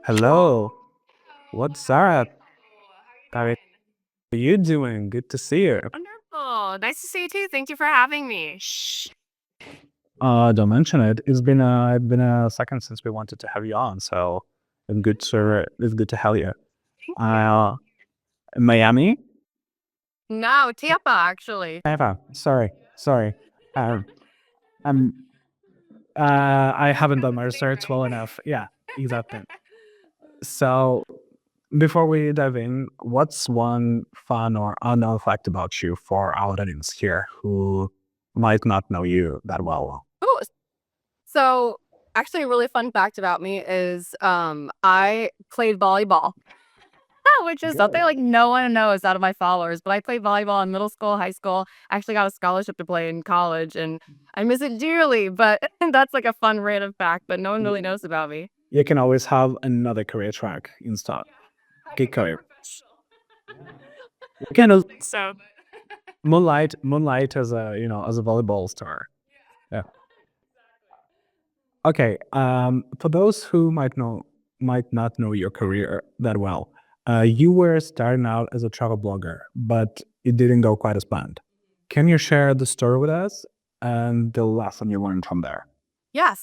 Hello, what's up? How are you doing? Good to see you. Wonderful. Nice to see you too. Thank you for having me. Shh. Don't mention it. It's been a second since we wanted to have you on, so it's good to have you. Thank you. Uh, Miami? No, Tampa, actually. Eva, sorry. Um, I'm I haven't done my research well enough. Yeah, exactly. So before we dive in, what's one fun or unknown fact about you for our audience here who might not know you that well? Oh, so actually, a really fun fact about me is I played volleyball, which is something like no one knows out of my followers. But I played volleyball in middle school, high school. I actually got a scholarship to play in college, and I miss it dearly. But that's like a fun random fact that no one really knows about me. You can always have another career track instead. I Gig could go career. professional. You can So moonlight as a volleyball star. Yeah. Okay. For those who might not know your career that well, you were starting out as a travel blogger, but it didn't go quite as planned. Can you share the story with us and the lesson you learned from there? Yeah,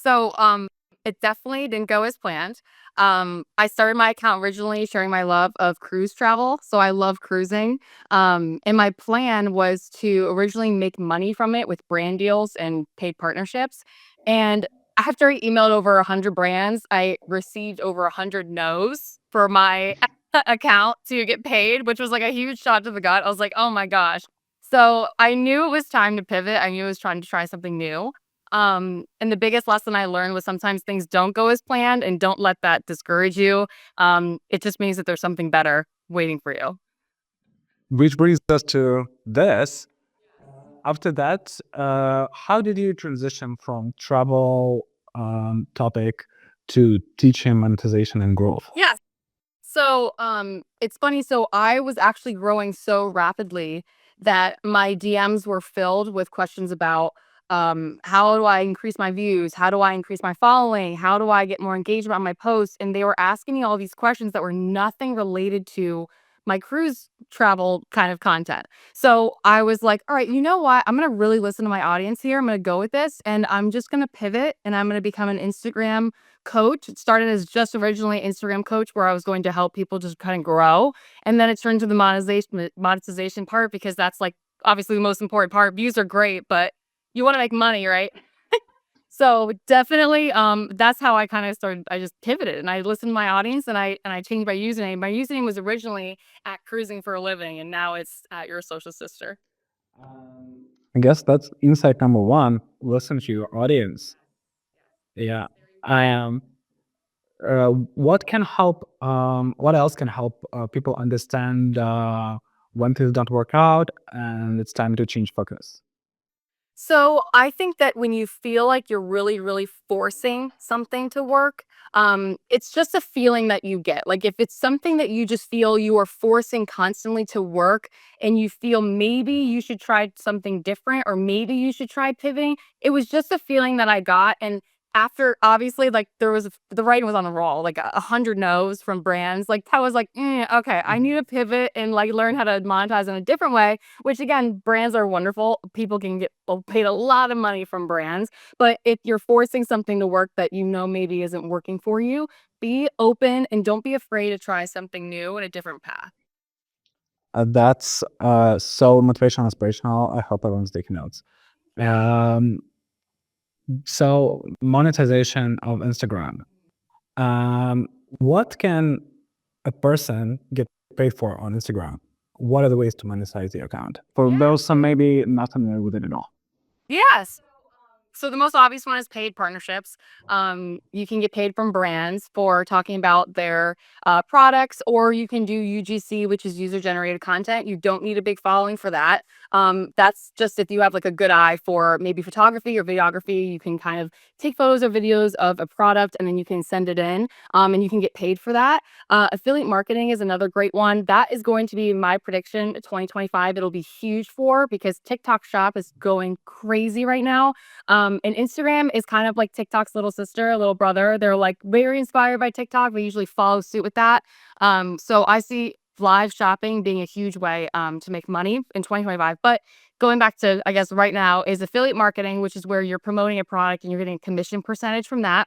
it definitely didn't go as planned. I started my account originally sharing my love of cruise travel, so I love cruising. And my plan was to originally make money from it with brand deals and paid partnerships. And after I emailed over 100 brands, I received over 100 no's for my account to get paid, which was like a huge shot to the gut. I was like, "Oh my gosh." So, I knew it was time to pivot. I knew it was trying to try something new. And the biggest lesson I learned was sometimes things don't go as planned and don't let that discourage you. It just means that there's something better waiting for you. Which brings us to this. After that, how did you transition from travel topic to teaching monetization and growth? Yeah. It's funny. So I was actually growing so rapidly that my DMs were filled with questions about how do I increase my views? How do I increase my following? How do I get more engagement on my posts? And they were asking me all these questions that were nothing related to my cruise travel kind of content. So I was like, all right, you know what? I'm going to really listen to my audience here. I'm going to go with this and I'm just going to pivot and I'm going to become an Instagram coach. It started as just originally Instagram coach where I was going to help people just kind of grow. And then it turned to the monetization part because that's like obviously the most important part. Views are great, but you want to make money, right? So definitely that's how I kind of started. I just pivoted and I listened to my audience and I changed my username. My username was originally at cruising for a living and now it's at your social sister. I guess that's insight number one. Listen to your audience. Yeah, I am. What can help? What else can help people understand when things don't work out and it's time to change focus? So I think that when you feel like you're really, really forcing something to work, it's just a feeling that you get. Like if it's something that you just feel you are forcing constantly to work and you feel maybe you should try something different or maybe you should try pivoting, it was just a feeling that I got. And after obviously like the writing was on the wall, like 100 no's from brands, like that was like, okay, I need to pivot and like learn how to monetize in a different way, which again, brands are wonderful. People can get paid a lot of money from brands. But if you're forcing something to work that you know maybe isn't working for you, be open and don't be afraid to try something new and a different path. That's so motivational, inspirational. I hope everyone's taking notes. Um, so monetization of Instagram. Um, what can a person get paid for on Instagram? What are the ways to monetize the account? For Yeah. those some maybe not familiar with it at all. Yes. So the most obvious one is paid partnerships. You can get paid from brands for talking about their products, or you can do UGC, which is user generated content. You don't need a big following for that. That's just if you have like a good eye for maybe photography or videography. You can kind of take photos or videos of a product and then you can send it in, and you can get paid for that. Affiliate marketing is another great one. That is going to be my prediction 2025. It'll be huge for because TikTok Shop is going crazy right now. And Instagram is kind of like TikTok's little sister, little brother. They're like very inspired by TikTok. They usually follow suit with that. So I see live shopping being a huge way to make money in 2025. But going back to, I guess, right now is affiliate marketing, which is where you're promoting a product and you're getting a commission percentage from that.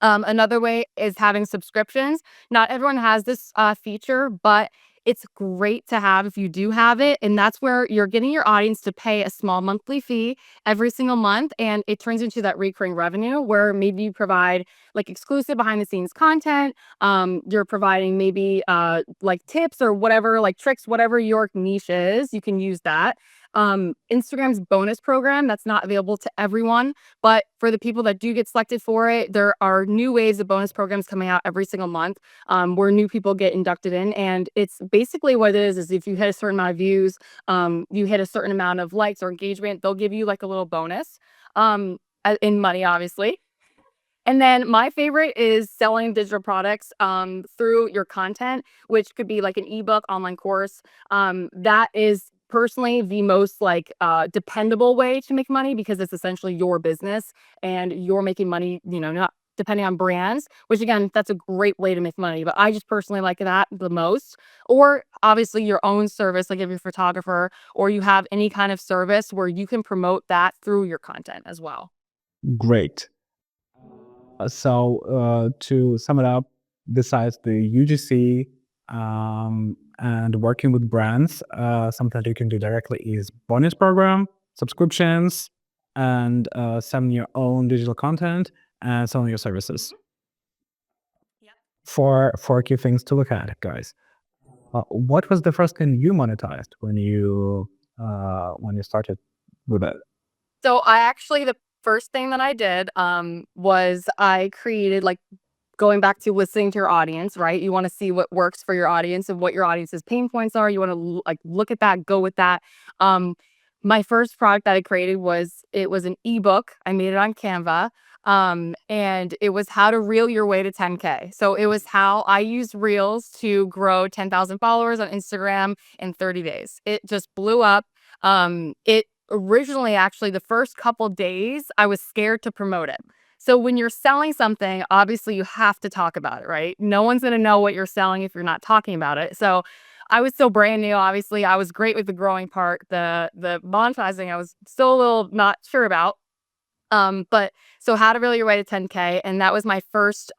Another way is having subscriptions. Not everyone has this feature, but it's great to have if you do have it. And that's where you're getting your audience to pay a small monthly fee every single month. And it turns into that recurring revenue where maybe you provide like exclusive behind the scenes content. You're providing maybe like tips or whatever, like tricks, whatever your niche is, you can use that. Instagram's bonus program that's not available to everyone, but for the people that do get selected for it, there are new waves of bonus programs coming out every single month where new people get inducted in. And it's basically what it is if you hit a certain amount of views, you hit a certain amount of likes or engagement, they'll give you like a little bonus in money, obviously. And then my favorite is selling digital products through your content, which could be like an ebook, online course. That is personally the most like dependable way to make money because it's essentially your business and you're making money, not depending on brands, which again, that's a great way to make money. But I just personally like that the most. Or obviously your own service, like if you're a photographer or you have any kind of service where you can promote that through your content as well. Great. To sum it up, besides the UGC and working with brands, something that you can do directly is bonus program, subscriptions, and selling your own digital content and selling your services. Yep. Four key things to look at, guys. What was the first thing you monetized when you started with it? So the first thing that I did was I created like going back to listening to your audience, right? You want to see what works for your audience and what your audience's pain points are. You want to like look at that, go with that. Um, my first product that I created was an ebook. I made it on Canva. And it was how to reel your way to 10K. So it was how I used reels to grow 10,000 followers on Instagram in 30 days. It just blew up. It originally actually the first couple days I was scared to promote it. So when you're selling something, obviously you have to talk about it, right? No one's going to know what you're selling if you're not talking about it. So I was still brand new. Obviously, I was great with the growing part. The monetizing, I was still a little not sure about. But so how to reel your way to 10K, and that was my first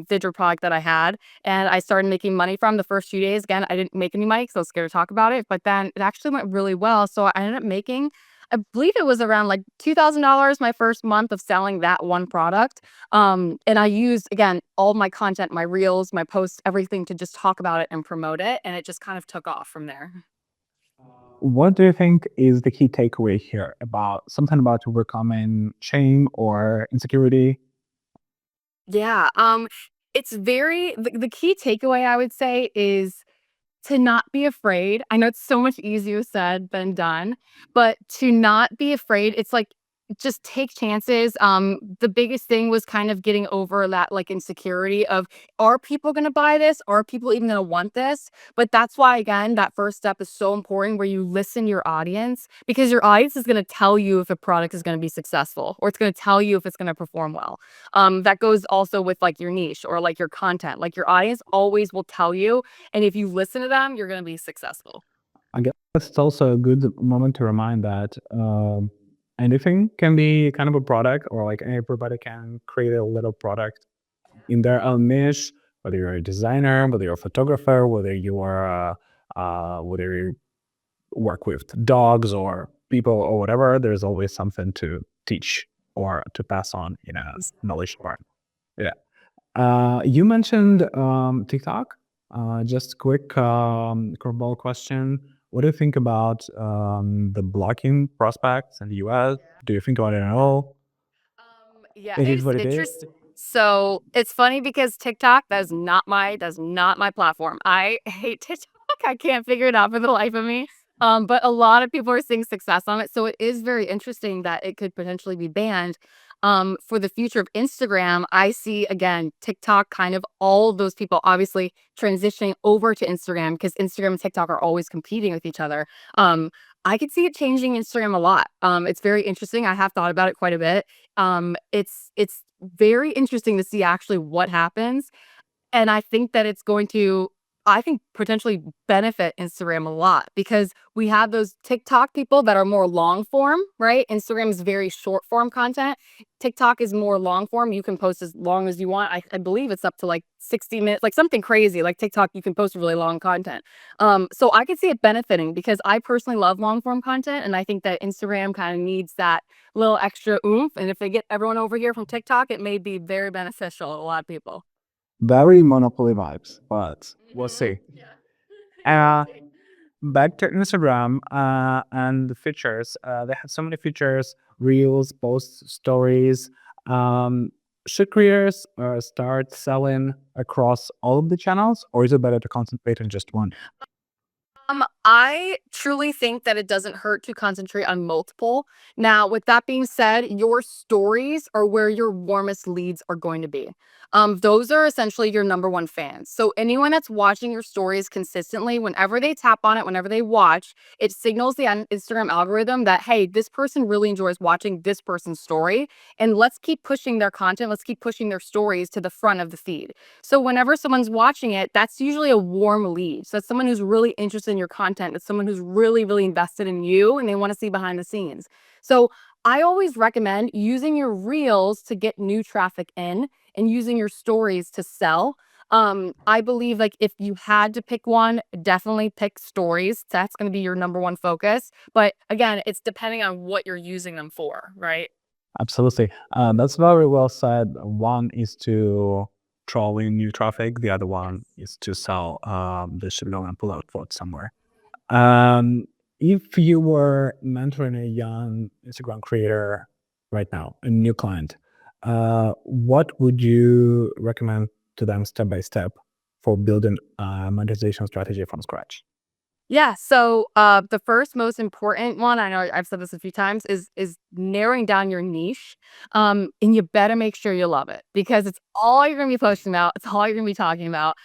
digital product that I had, and I started making money from the first few days. Again, I didn't make any money because I was scared to talk about it, but then it actually went really well. So I ended up making, I believe it was around like $2,000 my first month of selling that one product. And I used again all my content, my reels, my posts, everything to just talk about it and promote it, and it just kind of took off from there. What do you think is the key takeaway here about something about overcoming shame or insecurity? Yeah. It's the key takeaway I would say is to not be afraid. I know it's so much easier said than done, but to not be afraid, it's like just take chances. The biggest thing was kind of getting over that like insecurity of are people gonna buy this? Are people even gonna want this? But that's why again, that first step is so important where you listen to your audience because your audience is gonna tell you if a product is gonna be successful or it's gonna tell you if it's gonna perform well. That goes also with like your niche or like your content. Like your audience always will tell you and if you listen to them, you're going to be successful. I guess it's also a good moment to remind that anything can be kind of a product, or like everybody can create a little product in their own niche. Whether you're a designer, whether you're a photographer, whether you work with dogs or people or whatever, there's always something to teach or to pass on in a knowledge part. Yeah. You mentioned TikTok. Just quick curveball question. What do you think about the blocking prospects in the US? Do you think about it at all? Yeah, It is it's what it is. interesting. So it's funny because TikTok, that's not my platform. I hate TikTok. I can't figure it out for the life of me. But a lot of people are seeing success on it. So it is very interesting that it could potentially be banned. For the future of Instagram, I see again TikTok kind of all of those people obviously transitioning over to Instagram because Instagram and TikTok are always competing with each other. Um, I could see it changing Instagram a lot. It's very interesting. I have thought about it quite a bit. It's very interesting to see actually what happens, and I think that it's going to, I think, potentially benefit Instagram a lot because we have those TikTok people that are more long form, right? Instagram is very short form content. TikTok is more long form. You can post as long as you want. I believe it's up to like 60 minutes, like something crazy. Like TikTok, you can post really long content. So I could see it benefiting because I personally love long form content. And I think that Instagram kind of needs that little extra oomph. And if they get everyone over here from TikTok, it may be very beneficial to a lot of people. Very Monopoly vibes, but we'll see. Yeah. Uh, Back to Instagram and the features. They have so many features: reels, posts, stories. Um, should creators start selling across all of the channels, or is it better to concentrate on just one? I truly think that it doesn't hurt to concentrate on multiple. Now, with that being said, your stories are where your warmest leads are going to be. Those are essentially your number one fans. So anyone that's watching your stories consistently, whenever they tap on it, whenever they watch, it signals the Instagram algorithm that, hey, this person really enjoys watching this person's story. And let's keep pushing their content. Let's keep pushing their stories to the front of the feed. So whenever someone's watching it, that's usually a warm lead. So that's someone who's really interested in your content. It's someone who's really, really invested in you and they want to see behind the scenes. So I always recommend using your reels to get new traffic in and using your stories to sell. I believe like if you had to pick one, definitely pick stories. That's going to be your number one focus. But again, it's depending on what you're using them for, right? Absolutely. That's very well said. One is to draw in new traffic. The other one is to sell the signal and pull out for somewhere. Um, if you were mentoring a young Instagram creator right now, a new client, what would you recommend to them step by step for building a monetization strategy from scratch? Yeah. So the first most important one, I know I've said this a few times, is narrowing down your niche. And you better make sure you love it because it's all you're gonna be posting about. It's all you're gonna be talking about.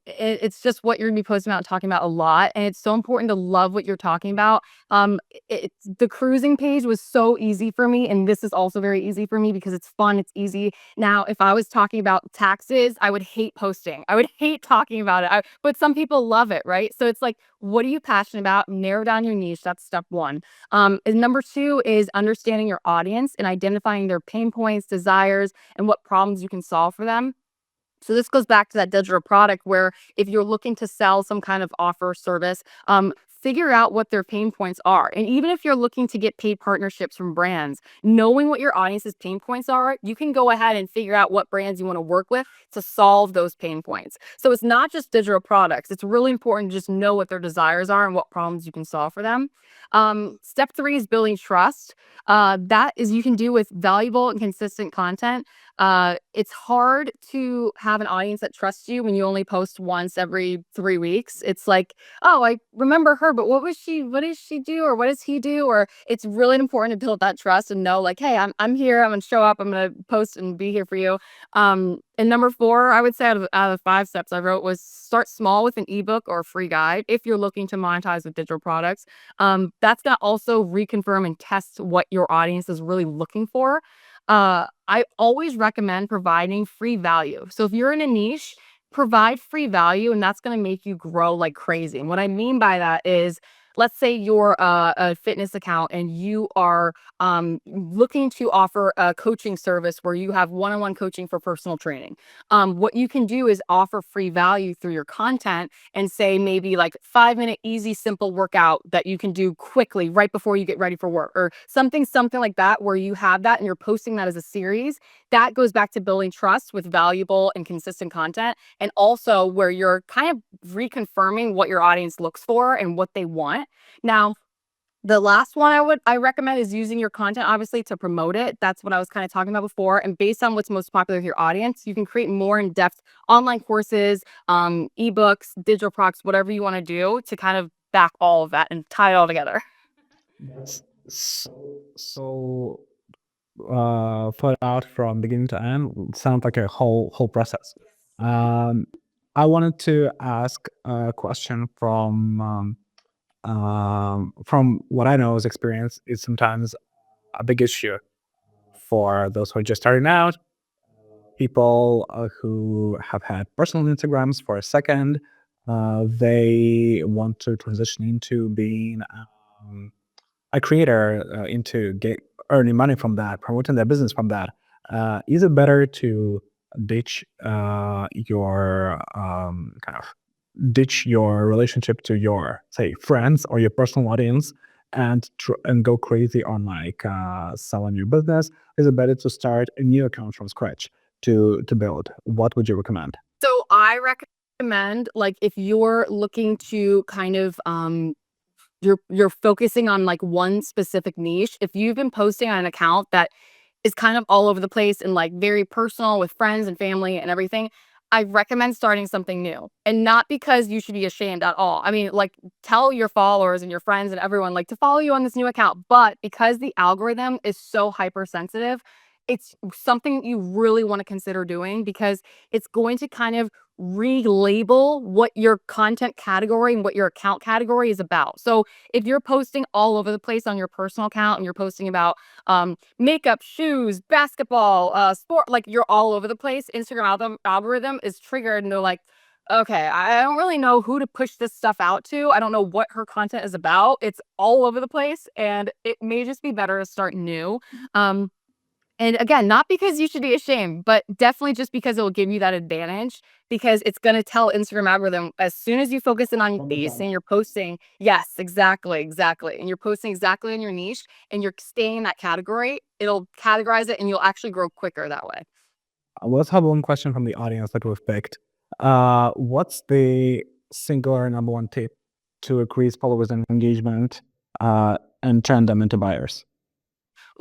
It's just what you're gonna be posting about and talking about a lot. And it's so important to love what you're talking about. It's the cruising page was so easy for me, and this is also very easy for me because it's fun, it's easy. Now, if I was talking about taxes, I would hate posting. I would hate talking about it. But some people love it, right? So it's like, what are you passionate about? Narrow down your niche. That's step one. And number two is understanding your audience and identifying their pain points, desires, and what problems you can solve for them. So this goes back to that digital product where if you're looking to sell some kind of offer or service, figure out what their pain points are. And even if you're looking to get paid partnerships from brands, knowing what your audience's pain points are, you can go ahead and figure out what brands you want to work with to solve those pain points. So it's not just digital products. It's really important to just know what their desires are and what problems you can solve for them. Step three is building trust. That is you can do with valuable and consistent content. It's hard to have an audience that trusts you when you only post once every 3 weeks. It's like, oh, I remember her, but what does she do? Or what does he do? Or it's really important to build that trust and know like, hey, I'm here. I'm going to show up. I'm going to post and be here for you. And number four, I would say out of the 5 steps I wrote was start small with an ebook or a free guide if you're looking to monetize with digital products. That's going to also reconfirm and test what your audience is really looking for. I always recommend providing free value. So if you're in a niche, provide free value, and that's going to make you grow like crazy. And what I mean by that is, let's say you're a fitness account and you are looking to offer a coaching service where you have one-on-one coaching for personal training. What you can do is offer free value through your content and say maybe like 5 minute easy simple workout that you can do quickly right before you get ready for work or something like that where you have that and you're posting that as a series. That goes back to building trust with valuable and consistent content, and also where you're kind of reconfirming what your audience looks for and what they want. Now, the last one I recommend is using your content obviously to promote it. That's what I was kind of talking about before. And based on what's most popular with your audience, you can create more in-depth online courses, ebooks, digital products, whatever you want to do to kind of back all of that and tie it all together. That's so thought out from beginning to end. Sounds like a whole process. Um, I wanted to ask a question from from what I know as experience, is sometimes a big issue for those who are just starting out, people who have had personal Instagrams for a second. They want to transition into being a creator, into earning money from that, promoting their business from that. Is it better to ditch your ditch your relationship to your, say, friends or your personal audience, and go crazy on like selling your business? Is it better to start a new account from scratch to build? What would you recommend? So I recommend, like, if you're looking to kind of you're focusing on like one specific niche. If you've been posting on an account that is kind of all over the place and like very personal with friends and family and everything, I recommend starting something new. And not because you should be ashamed at all. I mean, like, tell your followers and your friends and everyone like to follow you on this new account, but because the algorithm is so hypersensitive, it's something you really want to consider doing, because it's going to kind of relabel what your content category and what your account category is about. So if you're posting all over the place on your personal account and you're posting about makeup, shoes, basketball, sport, like, you're all over the place, Instagram algorithm is triggered and they're like, okay, I don't really know who to push this stuff out to. I don't know what her content is about. It's all over the place, and it may just be better to start new. Um, and again, not because you should be ashamed, but definitely just because it will give you that advantage, because it's going to tell Instagram algorithm, as soon as you focus in on From the these jump. and you're posting, yes, exactly, exactly. And you're posting exactly in your niche and you're staying in that category, it'll categorize it and you'll actually grow quicker that way. Let's have one question from the audience that we've picked. What's the singular number one tip to increase followers and engagement, and turn them into buyers?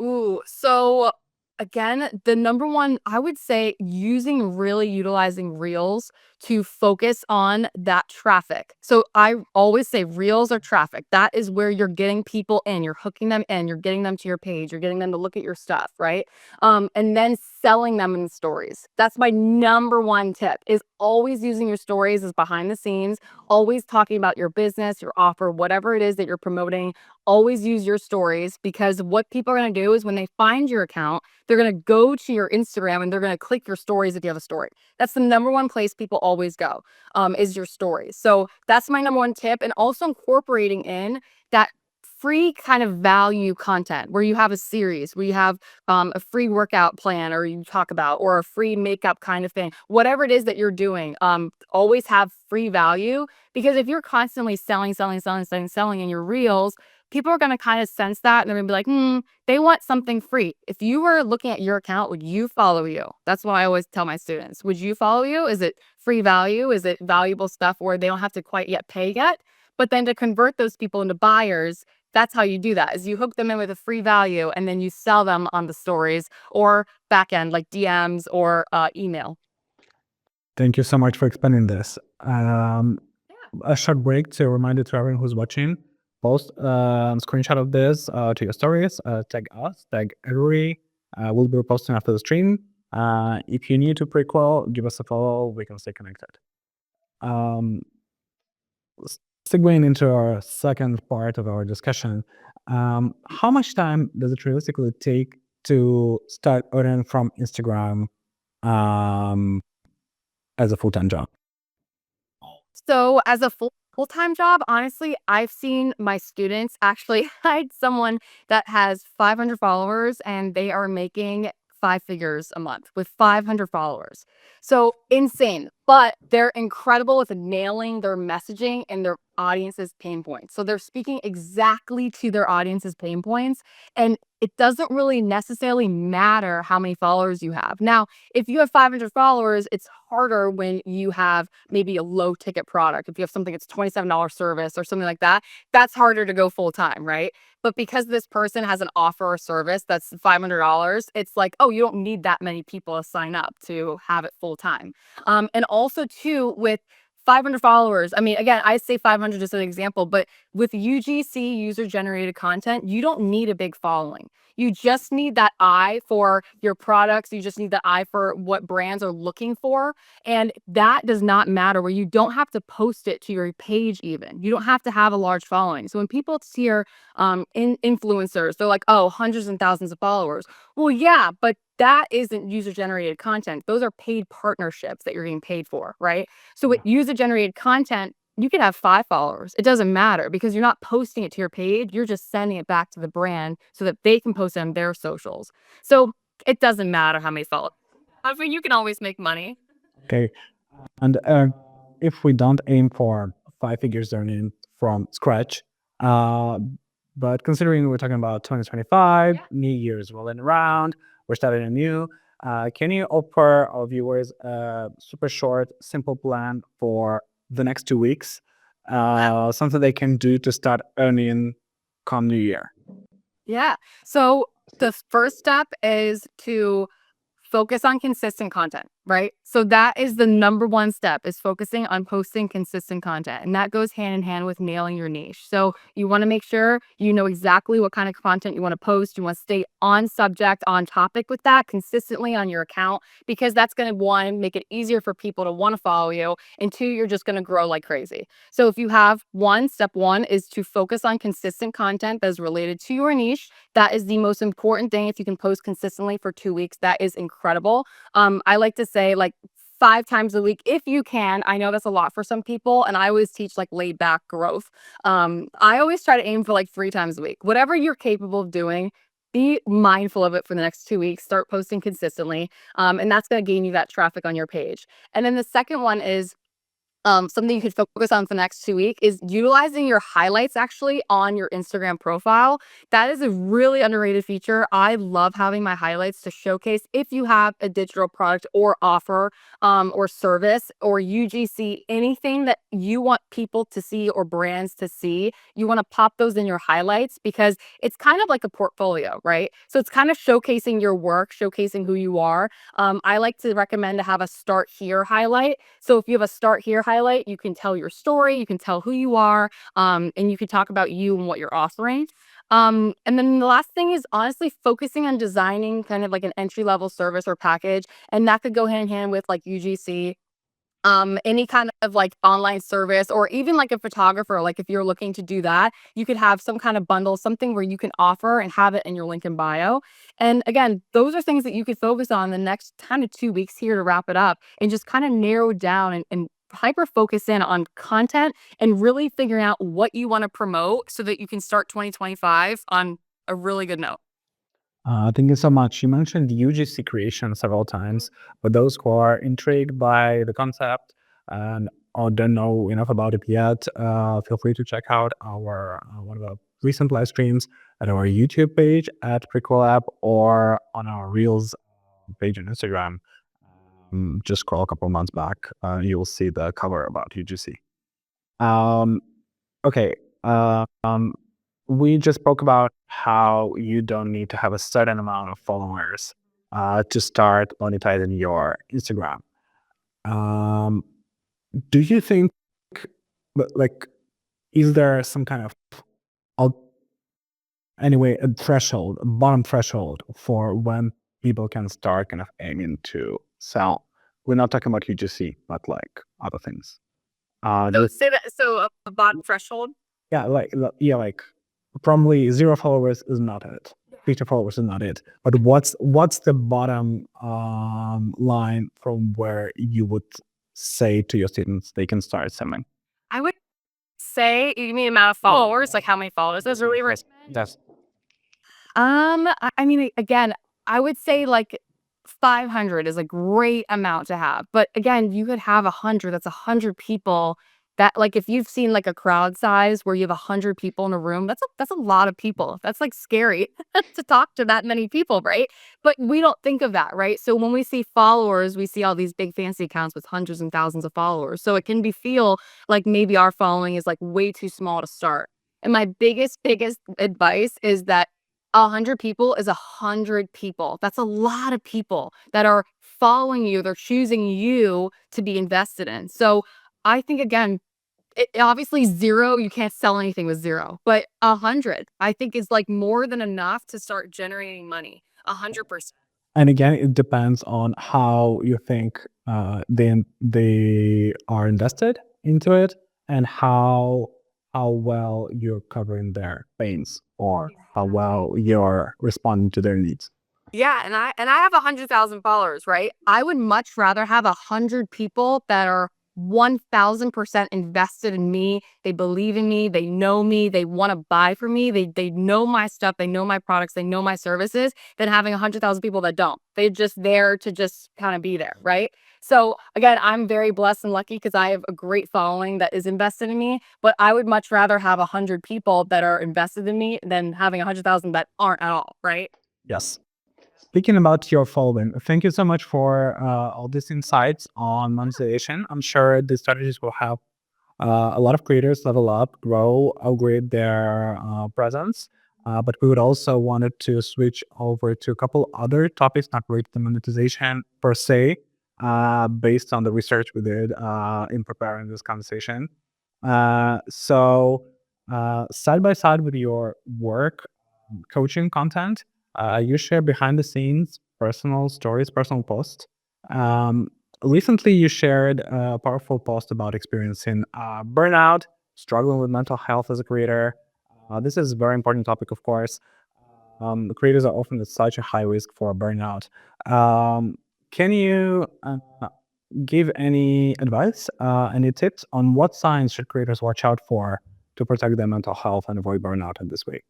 Ooh, so again, the number one, I would say, really utilizing Reels to focus on that traffic. So I always say Reels are traffic. That is where you're getting people in, you're hooking them in, you're getting them to your page, you're getting them to look at your stuff, right? And then selling them in stories. That's my number one tip, is always using your stories as behind the scenes, always talking about your business, your offer, whatever it is that you're promoting. Always use your stories, because what people are going to do is when they find your account, they're going to go to your Instagram and they're going to click your stories if you have a story. That's the number one place people always go, is your stories. So that's my number one tip. And also incorporating in that free kind of value content where you have a series, where you have a free workout plan, or you talk about, or a free makeup kind of thing, whatever it is that you're doing, always have free value. Because if you're constantly selling in your reels, people are going to kind of sense that, and they're going to be like, they want something free. If you were looking at your account, would you follow you? That's why I always tell my students, would you follow you? Is it free value? Is it valuable stuff where they don't have to quite yet pay yet? But then to convert those people into buyers, that's how you do that, is you hook them in with a free value and then you sell them on the stories or back end, like DMs or email. Thank you so much for explaining this. A short break to remind you, to everyone who's watching, post a screenshot of this to your stories, tag us, tag every. We'll be posting after the stream. If you're new to Prequel, give us a follow. We can stay connected. Um, Segueing into our second part of our discussion, how much time does it realistically take to start earning from Instagram, um, as a full-time job? So as a full-time job, honestly, I've seen my students actually I had someone that has 500 followers and they are making five figures a month with 500 followers. So insane, but they're incredible with nailing their messaging and their audience's pain points. So they're speaking exactly to their audience's pain points, and it doesn't really necessarily matter how many followers you have. Now, if you have 500 followers, it's harder when you have maybe a low ticket product. If you have something that's $27 service or something like that, that's harder to go full time, right? But because this person has an offer or service that's $500, it's like, oh, you don't need that many people to sign up to have it full time. And also, too, with 500 followers. I mean, again, I say 500 just as an example, but with UGC, user generated content, you don't need a big following. You just need that eye for your products. You just need the eye for what brands are looking for. And that does not matter, where you don't have to post it to your page even. You don't have to have a large following. So when people see your influencers, they're like, oh, hundreds and thousands of followers. Well, yeah, but that isn't user generated content. Those are paid partnerships that you're getting paid for, right? So with user generated content, you could have 5 followers. It doesn't matter because you're not posting it to your page. You're just sending it back to the brand so that they can post it on their socials. So it doesn't matter how many followers. I mean, you can always make money. Okay. And if we don't aim for 5 figures earning from scratch, uh, but considering we're talking about 2025, New Year's rolling around, we're starting anew, can you offer our viewers a super short, simple plan for the next 2 weeks? Something they can do to start earning come New Year. Yeah. So the first step is to focus on consistent content, right? So that is the number one step, is focusing on posting consistent content. And that goes hand in hand with nailing your niche. So you want to make sure you know exactly what kind of content you want to post. You want to stay on subject, on topic with that consistently on your account, because that's going to, one, make it easier for people to want to follow you. And two, you're just going to grow like crazy. So if you have step one is to focus on consistent content that is related to your niche. That is the most important thing. If you can post consistently for 2 weeks, that is incredible. I like to say, like, 5 times a week if you can. I know that's a lot for some people, and I always teach like laid back growth. I always try to aim for like 3 times a week. Whatever you're capable of doing, be mindful of it for the next 2 weeks. Start posting consistently, and that's going to gain you that traffic on your page. And then the second one is something you could focus on for the next 2 weeks is utilizing your highlights actually on your Instagram profile. That is a really underrated feature. I love having my highlights to showcase if you have a digital product or offer or service or UGC, anything that you want people to see or brands to see. You want to pop those in your highlights because it's kind of like a portfolio, right? So it's kind of showcasing your work, showcasing who you are. I like to recommend to have a start here highlight. So if you have a start here highlight, you can tell your story, you can tell who you are, and you can talk about you and what you're offering. And then the last thing is honestly focusing on designing kind of like an entry level service or package. And that could go hand in hand with like UGC, any kind of like online service, or even like a photographer. Like if you're looking to do that, you could have some kind of bundle, something where you can offer and have it in your link in bio. And again, those are things that you could focus on the next kind of 2 weeks here to wrap it up, and just kind of narrow down and hyper focus in on content and really figuring out what you want to promote so that you can start 2025 on a really good note. Thank you so much. You mentioned UGC creation several times. For those who are intrigued by the concept and or don't know enough about it yet, feel free to check out our one of the recent live streams at our YouTube page at Prequelapp or on our Reels page on Instagram. Just scroll a couple months back, you will see the cover about UGC. Um, okay. We just spoke about how you don't need to have a certain amount of followers to start monetizing your Instagram. Um, do you think, like, is there some kind of, anyway, a threshold, a bottom threshold for when people can start kind of aiming to sell? We're not talking about UGC, but like other things. So say that. So a bottom threshold. Yeah, like probably 0 followers is not it. 50 followers is not it. But what's the bottom line from where you would say to your students they can start selling? I would say, you mean amount of followers, like how many followers? Those really That's I mean, again, I would say like 500 is a great amount to have. But again, you could have 100. That's 100 people. That, like, if you've seen like a crowd size where you have 100 people in a room, that's a lot of people. That's like scary to talk to that many people, right? But we don't think of that, right? So when we see followers, we see all these big fancy accounts with hundreds and thousands of followers. So it can be feel like maybe our following is like way too small to start. And my biggest advice is that 100 people is 100 people. That's a lot of people that are following you. They're choosing you to be invested in. So I think again, obviously 0, you can't sell anything with 0, but 100, I think is like more than enough to start generating money. 100%. And again, it depends on how you think they are invested into it, and how well you're covering their pains, or how well you're responding to their needs. Yeah, and I have 100,000 followers, right? I would much rather have 100 people that are 1000% invested in me. They believe in me, they know me, they want to buy from me, they know my stuff, they know my products, they know my services, than having 100,000 people that don't. They're just there to just kind of be there, right? So again, I'm very blessed and lucky because I have a great following that is invested in me, but I would much rather have 100 people that are invested in me than having 100,000 that aren't at all, right? Yes. Speaking about your following, thank you so much for all these insights on monetization. I'm sure the strategies will help a lot of creators level up, grow, upgrade their presence. But we would also wanted to switch over to a couple other topics not related to monetization per se, based on the research we did in preparing this conversation. So, side by side with your work, coaching content, you share behind the scenes personal stories, personal posts. Um, Recently, you shared a powerful post about experiencing burnout, struggling with mental health as a creator. This is a very important topic, of course. Creators are often at such a high risk for burnout. Can you give any advice, any tips on what signs should creators watch out for to protect their mental health and avoid burnout in this way?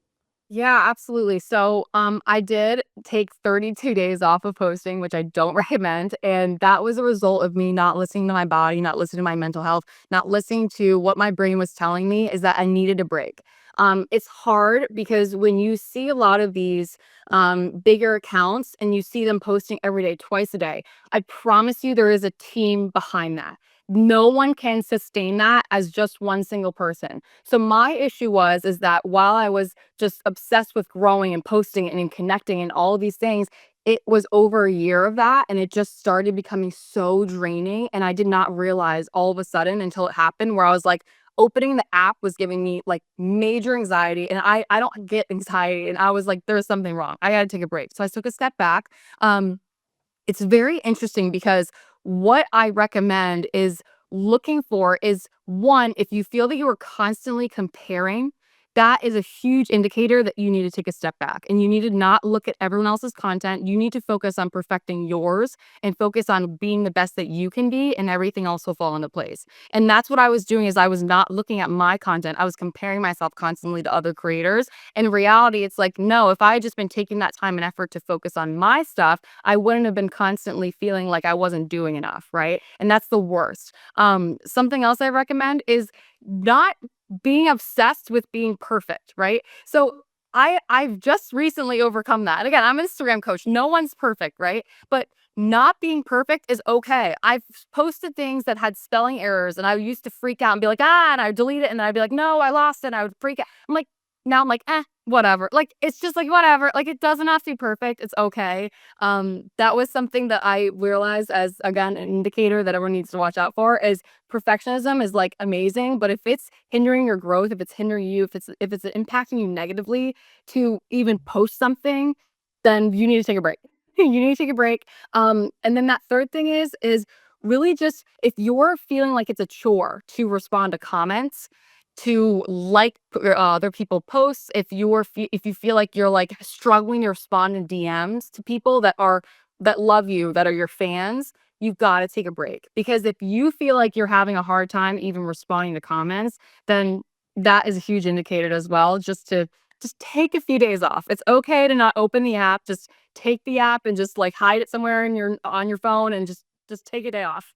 Yeah, absolutely. So, I did take 32 days off of posting, which I don't recommend, and that was a result of me not listening to my body, not listening to my mental health, not listening to what my brain was telling me is that I needed a break. It's hard because when you see a lot of these bigger accounts and you see them posting every day, twice a day, I promise you there is a team behind that. No one can sustain that as just one single person. So my issue was is that while I was just obsessed with growing and posting and connecting and all of these things, it was over a year of that and it just started becoming so draining, and I did not realize all of a sudden until it happened where I was like opening the app was giving me like major anxiety, and I don't get anxiety, and I was like there's something wrong. I got to take a break. So I took a step back. It's very interesting because what I recommend is looking for is one, if you feel that you are constantly comparing, that is a huge indicator that you need to take a step back and you need to not look at everyone else's content. You need to focus on perfecting yours and focus on being the best that you can be, and everything else will fall into place. And that's what I was doing is I was not looking at my content. I was comparing myself constantly to other creators. In reality, it's like, no, if I had just been taking that time and effort to focus on my stuff, I wouldn't have been constantly feeling like I wasn't doing enough, right? And that's the worst. Something else I recommend is not being obsessed with being perfect, right? So I've just recently overcome that. Again, I'm an Instagram coach. No one's perfect, right? But not being perfect is okay. I've posted things that had spelling errors and I used to freak out and be like, and I delete it and then I'd be like, no, I lost it. And I would freak out. Now I'm like, whatever. Like, it's just like, whatever. Like, it doesn't have to be perfect. It's okay. That was something that I realized as, again, an indicator that everyone needs to watch out for is perfectionism is like amazing, but if it's hindering your growth, if it's hindering you, if it's impacting you negatively to even post something, then you need to take a break. You need to take a break. And then that third thing is really just if you're feeling like it's a chore to respond to comments, to like other people posts, if you feel like you're like struggling to respond in DMs to people that love you, that are your fans, you've got to take a break. Because if you feel like you're having a hard time even responding to comments, then that is a huge indicator as well. Just take a few days off. It's okay to not open the app. Just take the app and just like hide it somewhere in your on your phone and just take a day off.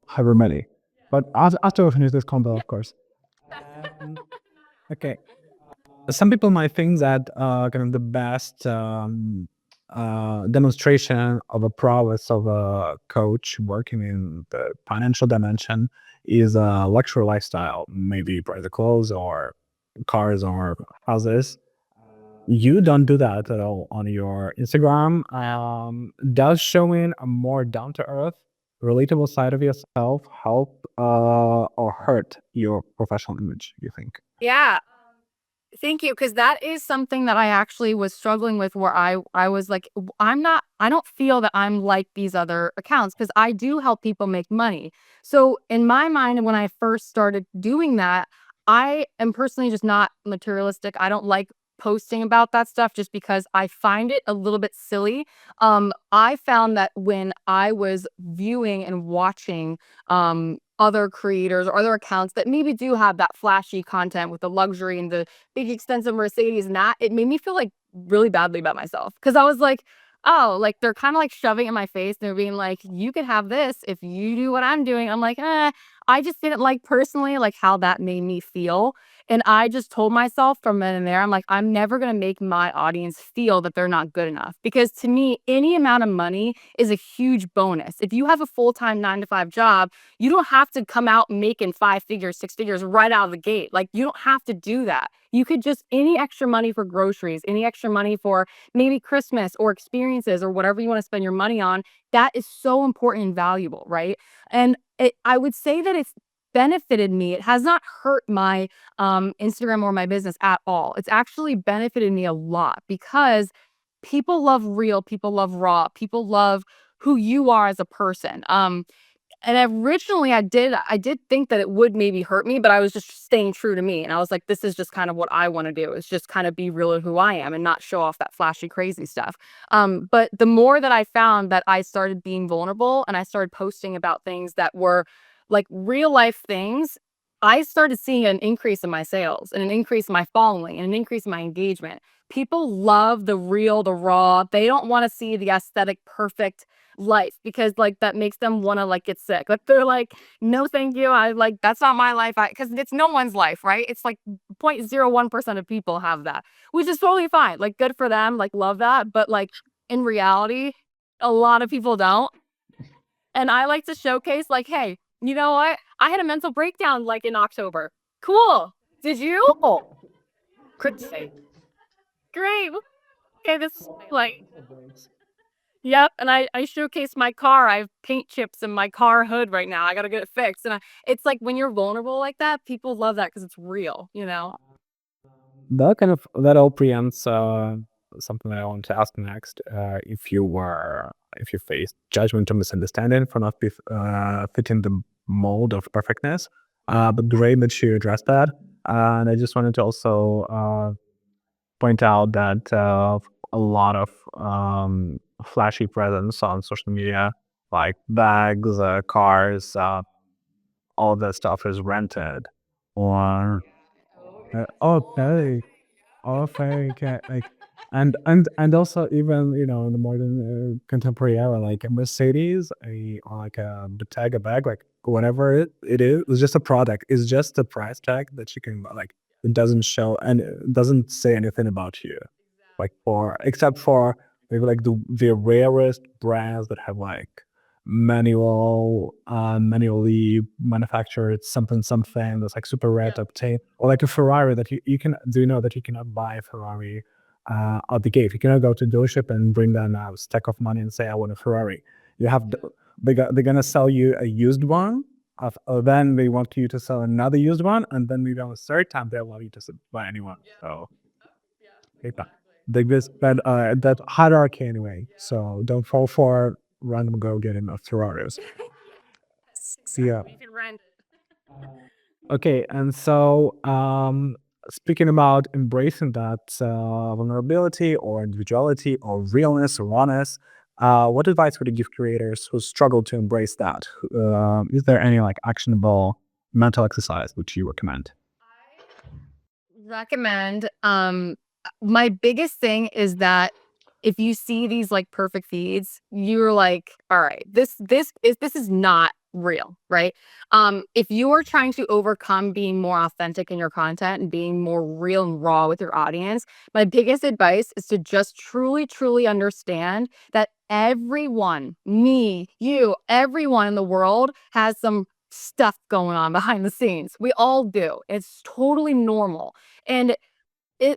However many. But after we finish this combo, Yeah. of course. Okay. Some people might think that kind of the best demonstration of a prowess of a coach working in the financial dimension is a luxury lifestyle, maybe private clothes or cars or houses. You don't do that at all on your Instagram. Does showing a more down to earth relatable side of yourself help or hurt your professional image, you think? Yeah. Thank you, because that is something that I actually was struggling with where I was like, I don't feel that I'm like these other accounts because I do help people make money. So in my mind, when I first started doing that, I am personally just not materialistic. I don't like posting about that stuff just because I find it a little bit silly. I found that when I was viewing and watching other creators or other accounts that maybe do have that flashy content with the luxury and the big expensive Mercedes and that, it made me feel like really badly about myself. Cause I was like, oh, like they're kind of like shoving it in my face. They're being like, you could have this if you do what I'm doing. I'm like, I just didn't like personally like how that made me feel. And I just told myself from then and there, I'm like, I'm never gonna make my audience feel that they're not good enough. Because to me, any amount of money is a huge bonus. If you have a full-time 9 to 5 job, you don't have to come out making 5 figures, 6 figures right out of the gate. Like you don't have to do that. You could just any extra money for groceries, any extra money for maybe Christmas or experiences or whatever you want to spend your money on. That is so important and valuable, right? And I would say that it's benefited me. It has not hurt my Instagram or my business at all. It's actually benefited me a lot because people love real, people love raw, people love who you are as a person. And originally I did think that it would maybe hurt me, but I was just staying true to me. And I was like, this is just kind of what I want to do. Is just kind of be real in who I am and not show off that flashy, crazy stuff. But the more that I found that I started being vulnerable and I started posting about things that were like real life things, I started seeing an increase in my sales and an increase in my following and an increase in my engagement. People love the real, the raw. They don't want to see the aesthetic, perfect life because like that makes them want to like get sick. Like they're like, no, thank you. I like that's not my life. Because it's no one's life, right? It's like 0.01% of people have that, which is totally fine. Like good for them. Like love that. But like in reality, a lot of people don't. And I like to showcase like, hey, you know what? I had a mental breakdown like in October. Cool. Did you? Great. Great. Okay, this is like yep, and I showcase my car. I have paint chips in my car hood right now. I gotta get it fixed. And it's like when you're vulnerable like that, people love that because it's real, you know? That all preempts something that I want to ask next. If you faced judgment or misunderstanding for not fitting the mold of perfectness, but great that you addressed that. And I just wanted to also point out that a lot of flashy presence on social media, like bags, cars, all of that stuff is rented or okay. Okay, okay, like, and also even in the modern contemporary era, like a Mercedes, or like a Bottega bag, like whatever it is, it's just a product. It's just a price tag that you can like. It doesn't show and it doesn't say anything about you, like for except for maybe like the rarest brands that have like manually manufactured something that's like super rare Yeah. to obtain, or like a Ferrari that you can do you know that you cannot buy a Ferrari out the gate. You cannot go to dealership and bring them a stack of money and say I want a Ferrari. You have they're gonna sell you a used one. Then they want you to sell another used one, and then maybe on the third time they allow you to buy anyone. So okay, like this, that hierarchy anyway. So don't fall for random girl getting a Ferraris. Yeah. Exactly. You can rent Okay, and so speaking about embracing that vulnerability or individuality or realness or rawness, what advice would you give creators who struggle to embrace that? Is there any like actionable mental exercise which you recommend? recommend. My biggest thing is that if you see these like perfect feeds, you're like, all right, this is not real, right? If you are trying to overcome being more authentic in your content and being more real and raw with your audience, my biggest advice is to just truly, truly understand that everyone, me, you, everyone in the world has some stuff going on behind the scenes. We all do. It's totally normal. And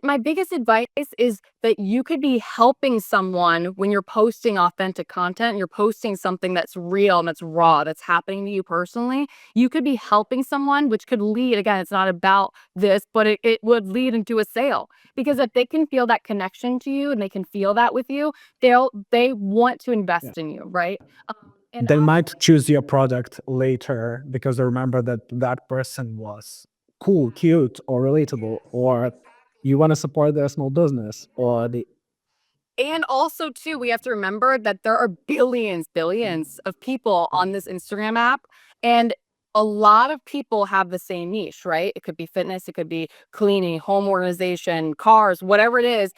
My biggest advice is that you could be helping someone when you're posting authentic content. You're posting something that's real and that's raw, that's happening to you personally. You could be helping someone, which could lead, again, it's not about this, but it would lead into a sale. Because if they can feel that connection to you and they can feel that with you, they want to Yeah. invest in you, right? And They might choose your product later because they remember that that person was cool, cute, or relatable, or you want to support their small business, or the And also too, we have to remember that there are billions of people on this Instagram app, and a lot of people have the same niche, right? It could be fitness, it could be cleaning, home organization, cars, whatever it is.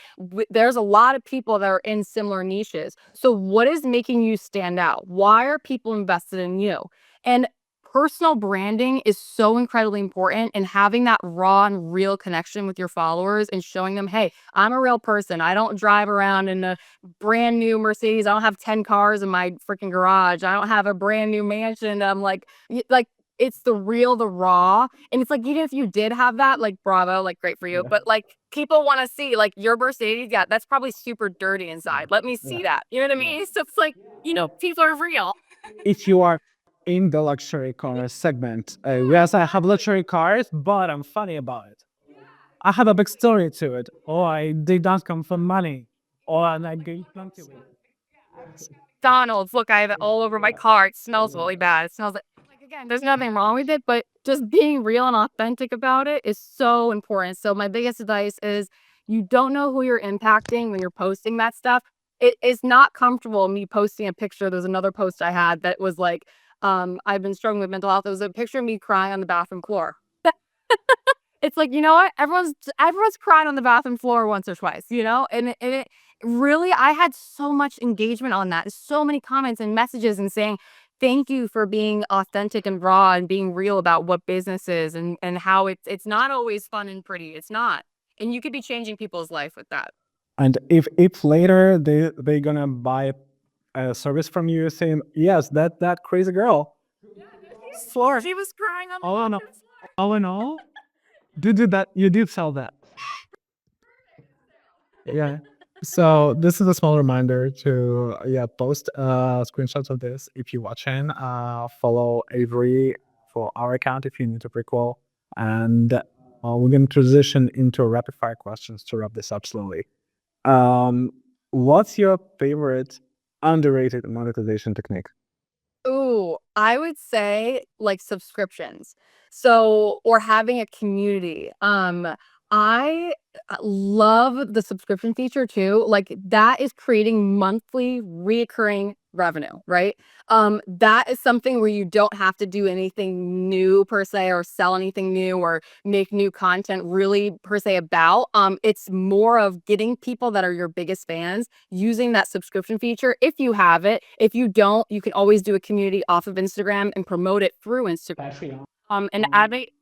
There's a lot of people that are in similar niches. So what is making you stand out? Why are people invested in you? And personal branding is so incredibly important, and having that raw and real connection with your followers and showing them, hey, I'm a real person. I don't drive around in a brand new Mercedes. I don't have 10 cars in my freaking garage. I don't have a brand new mansion. I'm like, like it's the real, the raw. And it's like, even if you did have that, like, bravo, like, great for you. yeah, But like, people want to see, like, your Mercedes. Yeah, that's probably super dirty yeah, inside. Let me yeah, see that. You know what I yeah. mean? So it's like, people are real. If you are in the luxury car segment, yes, I have luxury cars, but I'm funny about it. I have a big story to it, or I did not come from money, or I gave plenty with it. McDonald's, look, I have it all over my car. It smells really bad. It smells like again, there's nothing wrong with it, but just being real and authentic about it is so important. So my biggest advice is you don't know who you're impacting when you're posting that stuff. It is not comfortable me posting a picture. There's another post I had that was like, I've been struggling with mental health. It was a picture of me crying on the bathroom floor. It's like, you know what? Everyone's cried on the bathroom floor once or twice, and it really, I had so much engagement on that, so many comments and messages and saying, "Thank you for being authentic and raw and being real about what business is and how it's not always fun and pretty. It's not." And you could be changing people's life with that. And if later they gonna buy a service from you saying, yes, that crazy girl, floor. She was crying on the All in all, bathroom floor. all in all, did that you did sell that. Yeah. So this is a small reminder to post screenshots of this if you're watching. Follow Avery for our account if you need to prequel, and we're gonna transition into rapid fire questions to wrap this up slowly. What's your favorite underrated monetization technique? Ooh, I would say, like, subscriptions. So or having a community. I love the subscription feature too. Like, that is creating monthly reoccurring revenue, right? That is something where you don't have to do anything new per se, or sell anything new, or make new content really per se about. It's more of getting people that are your biggest fans using that subscription feature if you have it. If you don't, you can always do a community off of Instagram and promote it through Instagram. And advocate.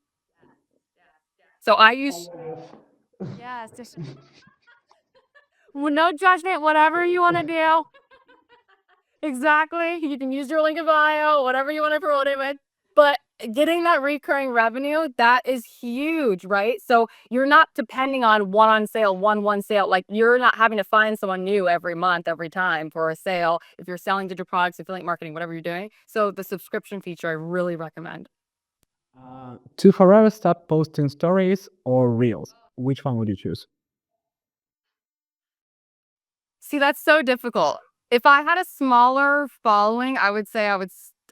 So I use, yes, just no judgment, whatever you want to do. Exactly. You can use your link in bio, whatever you want to promote it with. But getting that recurring revenue, that is huge, right? So you're not depending on one on sale, one sale. Like, you're not having to find someone new every month, every time for a sale. If you're selling digital products, affiliate marketing, whatever you're doing. So the subscription feature, I really recommend. To forever stop posting stories or reels, which one would you choose? See, that's so difficult. If I had a smaller following, I would say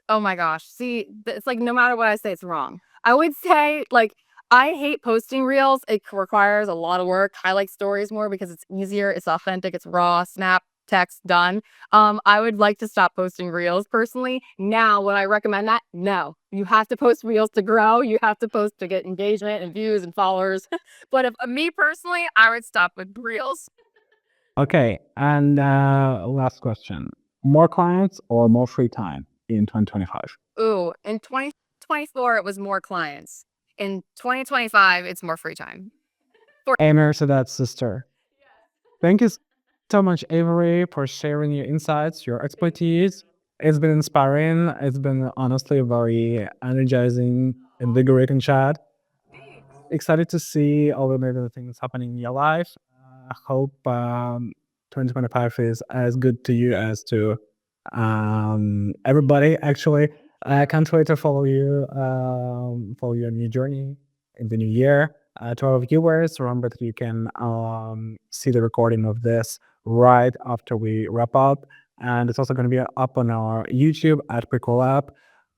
oh my gosh. See, it's like no matter what I say, it's wrong. I would say, like, I hate posting reels. It requires a lot of work. I like stories more because it's easier, it's authentic, it's raw, snap, text, done. I would like to stop posting reels personally. Now, would I recommend that? No. You have to post reels to grow. You have to post to get engagement and views and followers. But if me personally, I would stop with reels. Okay, and last question: more clients or more free time in 2025? Ooh, in 2024, it was more clients. In 2025, it's more free time. For Amer to that sister. Thank you so much, Avery, for sharing your insights, your expertise. It's been inspiring. It's been honestly a very energizing, invigorating chat. excited to see all the amazing things happening in your life. I hope 2025 is as good to you as to everybody. Actually, I can't wait to follow your new journey in the new year. To our viewers, remember that you can see the recording of this right after we wrap up, and it's also going to be up on our YouTube at Prequelapp,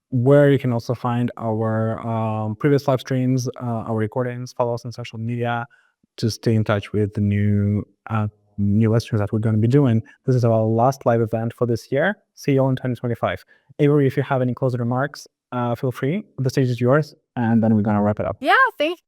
where you can also find our previous live streams, our recordings. Follow us on social media to stay in touch with the new listeners that we're going to be doing. This is our last live event for this year. See you all in 2025. Avery, if you have any closing remarks, feel free. The stage is yours, and then we're going to wrap it up. Yeah, thank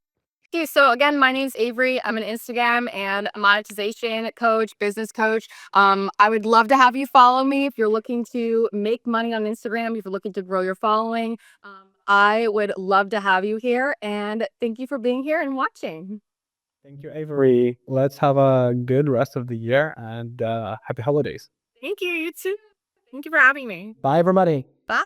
you. So again, my name's Avery. I'm an Instagram and a monetization coach, business coach. I would love to have you follow me if you're looking to make money on Instagram, if you're looking to grow your following. I would love to have you here, and thank you for being here and watching. Thank you, Avery. Let's have a good rest of the year, and happy holidays. Thank you. You too. Thank you for having me. Bye, everybody. Bye.